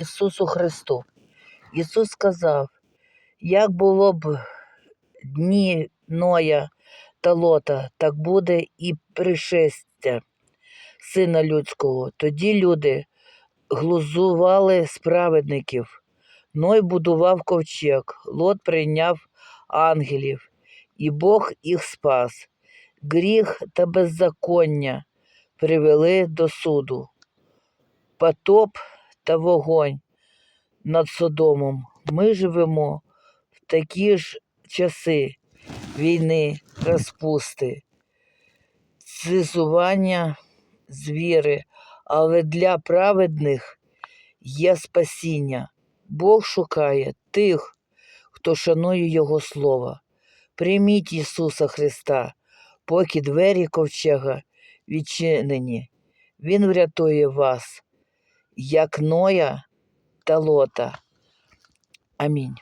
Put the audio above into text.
Ісусу Христу. Ісус сказав, як було б дні Ноя та Лота, так буде і пришестя Сина Людського. Тоді люди глузували з праведників. Ной будував ковчег, Лот прийняв ангелів, і Бог їх спас. Гріх та беззаконня привели до суду. Потоп та вогонь над Содомом. Ми живемо в такі ж часи війни, розпусти, цизування звіри, але для праведних є спасіння. Бог шукає тих, хто шанує Його Слово. Прийміть Ісуса Христа, поки двері ковчега відчинені. Він врятує вас, як Ноя та Лота. Амінь.